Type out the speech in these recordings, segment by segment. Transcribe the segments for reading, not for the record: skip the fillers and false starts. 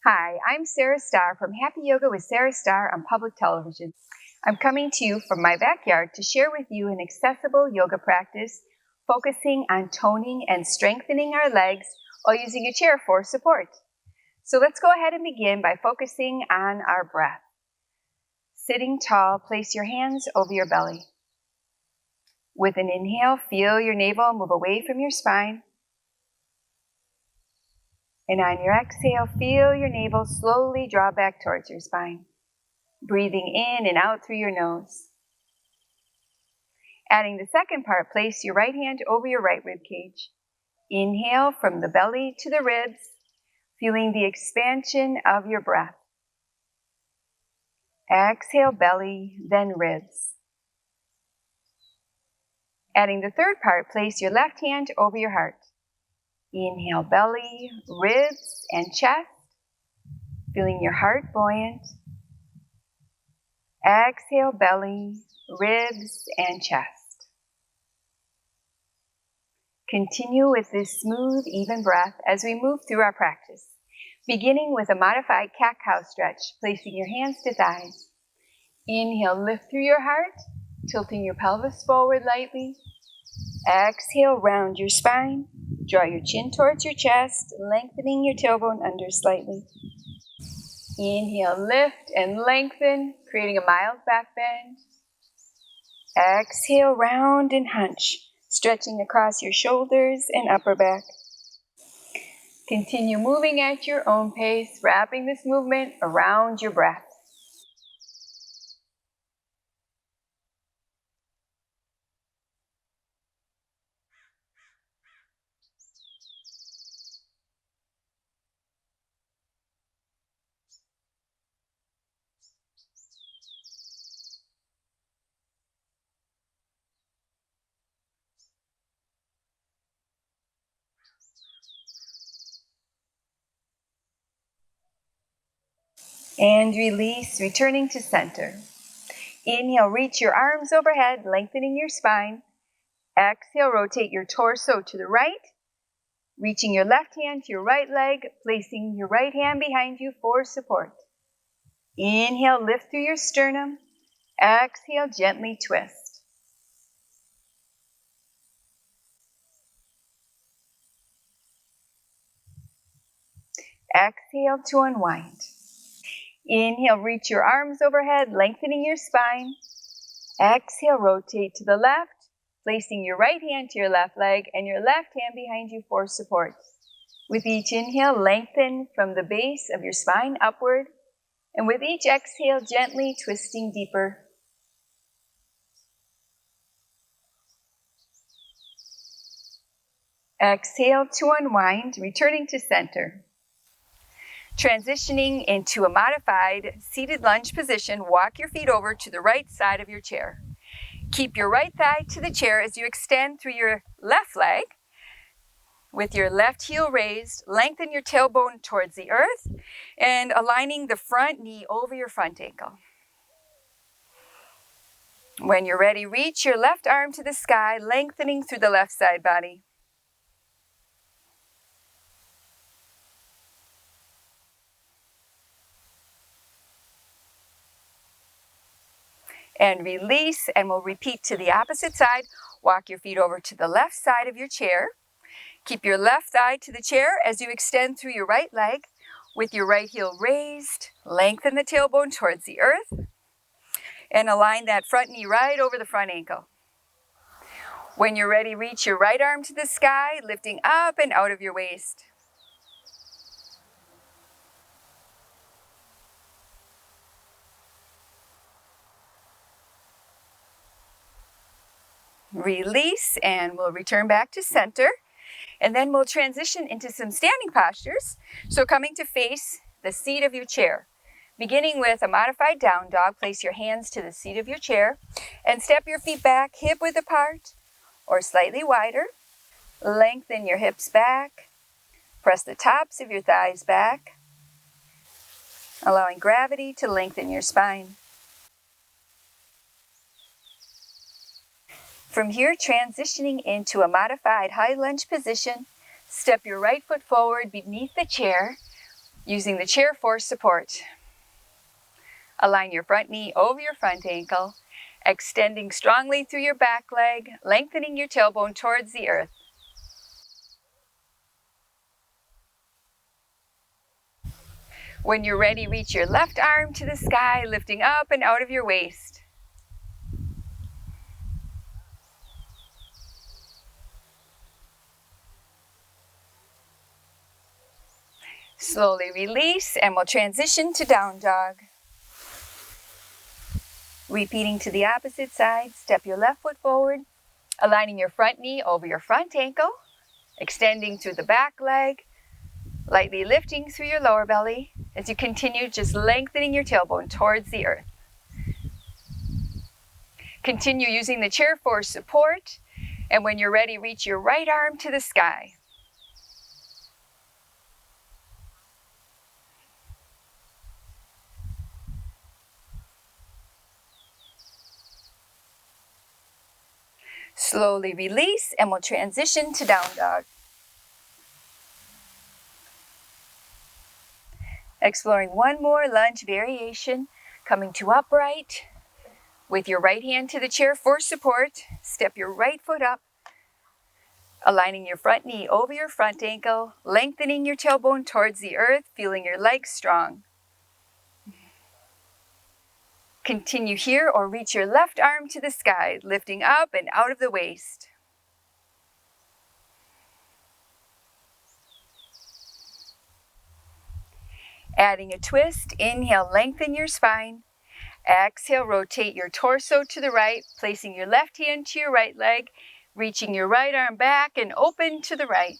Hi, I'm Sarah Starr from Happy Yoga with Sarah Starr on public television. I'm coming to you from my backyard to share with you an accessible yoga practice focusing on toning and strengthening our legs while using a chair for support. So let's go ahead and begin by focusing on our breath. Sitting tall, place your hands over your belly. With an inhale, feel your navel move away from your spine. And on your exhale, feel your navel slowly draw back towards your spine. Breathing in and out through your nose. Adding the second part, place your right hand over your right rib cage. Inhale from the belly to the ribs, feeling the expansion of your breath. Exhale, belly, then ribs. Adding the third part, place your left hand over your heart. Inhale, belly, ribs, and chest, feeling your heart buoyant. Exhale, belly, ribs, and chest. Continue with this smooth, even breath as we move through our practice, beginning with a modified cat-cow stretch, placing your hands to thighs. Inhale, lift through your heart, tilting your pelvis forward lightly. Exhale, round your spine. Draw your chin towards your chest, lengthening your tailbone under slightly. Inhale, lift and lengthen, creating a mild back bend. Exhale, round and hunch, stretching across your shoulders and upper back. Continue moving at your own pace, wrapping this movement around your breath. And release, returning to center. Inhale, reach your arms overhead, lengthening your spine. Exhale, rotate your torso to the right, reaching your left hand to your right leg, placing your right hand behind you for support. Inhale, lift through your sternum. Exhale, gently twist. Exhale to unwind. Inhale, reach your arms overhead, lengthening your spine. Exhale, rotate to the left, placing your right hand to your left leg and your left hand behind you for support. With each inhale, lengthen from the base of your spine upward, and with each exhale, gently twisting deeper. Exhale to unwind, returning to center. Transitioning into a modified seated lunge position, walk your feet over to the right side of your chair. Keep your right thigh to the chair as you extend through your left leg. With your left heel raised, lengthen your tailbone towards the earth and aligning the front knee over your front ankle. When you're ready, reach your left arm to the sky, lengthening through the left side body. And release, and we'll repeat to the opposite side. Walk your feet over to the left side of your chair. Keep your left thigh to the chair as you extend through your right leg. With your right heel raised, lengthen the tailbone towards the earth and align that front knee right over the front ankle. When you're ready, reach your right arm to the sky, lifting up and out of your waist. Release, and we'll return back to center. And then we'll transition into some standing postures. So coming to face the seat of your chair. Beginning with a modified down dog, place your hands to the seat of your chair and step your feet back, hip width apart or slightly wider. Lengthen your hips back. Press the tops of your thighs back, allowing gravity to lengthen your spine. From here, transitioning into a modified high lunge position, step your right foot forward beneath the chair, using the chair for support. Align your front knee over your front ankle, extending strongly through your back leg, lengthening your tailbone towards the earth. When you're ready, reach your left arm to the sky, lifting up and out of your waist. Slowly release, and we'll transition to down dog. Repeating to the opposite side, step your left foot forward, aligning your front knee over your front ankle, extending through the back leg, lightly lifting through your lower belly as you continue just lengthening your tailbone towards the earth. Continue using the chair for support, and when you're ready, reach your right arm to the sky. Slowly release, and we'll transition to down dog. Exploring one more lunge variation, coming to upright. With your right hand to the chair for support, step your right foot up, aligning your front knee over your front ankle, lengthening your tailbone towards the earth, feeling your legs strong. Continue here or reach your left arm to the sky, lifting up and out of the waist. Adding a twist, inhale, lengthen your spine. Exhale, rotate your torso to the right, placing your left hand to your right leg, reaching your right arm back and open to the right.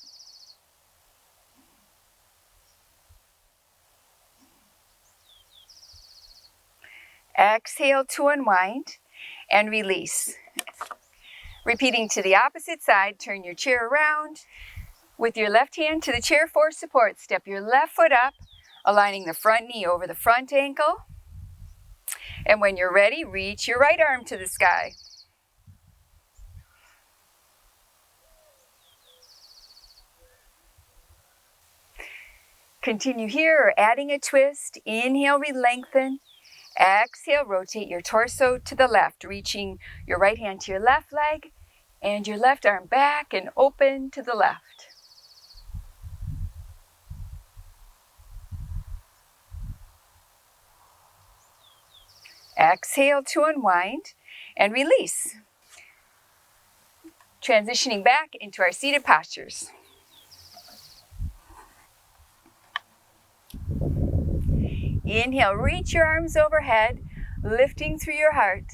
Exhale to unwind and release. Repeating to the opposite side, turn your chair around. With your left hand to the chair for support, step your left foot up, aligning the front knee over the front ankle. And when you're ready, reach your right arm to the sky. Continue here or adding a twist. Inhale, re-lengthen. Exhale, rotate your torso to the left, reaching your right hand to your left leg and your left arm back and open to the left. Exhale to unwind and release. Transitioning back into our seated postures. Inhale, reach your arms overhead, lifting through your heart.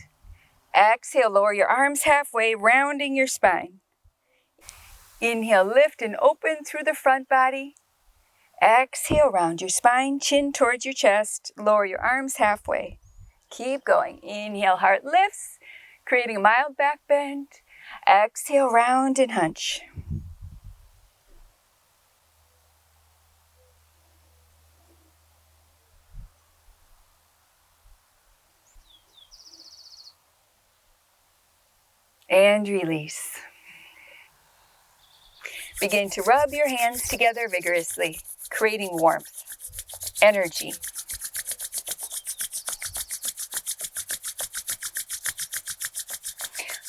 Exhale, lower your arms halfway, rounding your spine. Inhale, lift and open through the front body. Exhale, round your spine, chin towards your chest, lower your arms halfway. Keep going. Inhale, heart lifts, creating a mild back bend. Exhale, round and hunch. And release. Begin to rub your hands together vigorously, creating warmth, energy.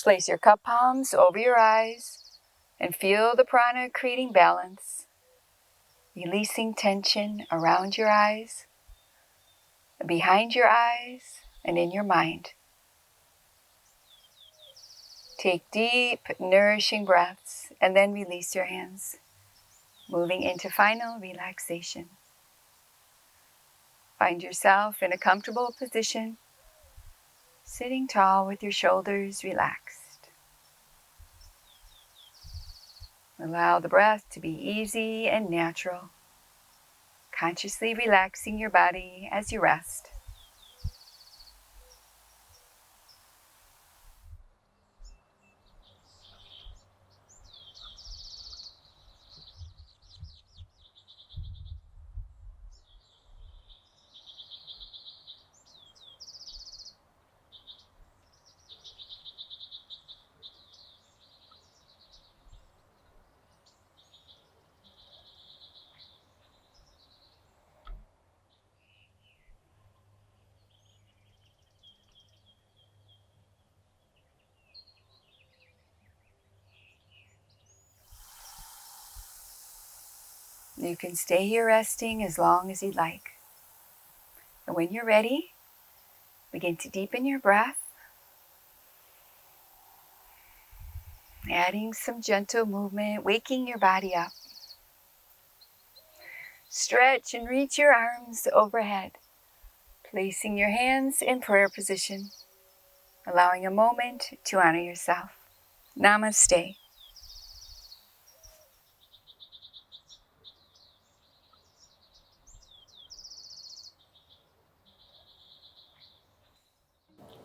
Place your cup palms over your eyes and feel the prana creating balance, releasing tension around your eyes, behind your eyes, and in your mind. Take deep, nourishing breaths and then release your hands, moving into final relaxation. Find yourself in a comfortable position, sitting tall with your shoulders relaxed. Allow the breath to be easy and natural, consciously relaxing your body as you rest. You can stay here resting as long as you'd like. And when you're ready, begin to deepen your breath, adding some gentle movement, waking your body up. Stretch and reach your arms overhead, placing your hands in prayer position, allowing a moment to honor yourself. Namaste.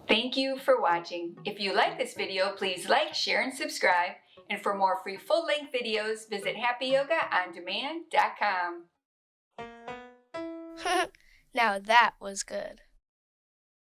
Thank you for watching. If you like this video, please like, share, and subscribe. And for more free full-length videos, visit happyyogaondemand.com. Now that was good.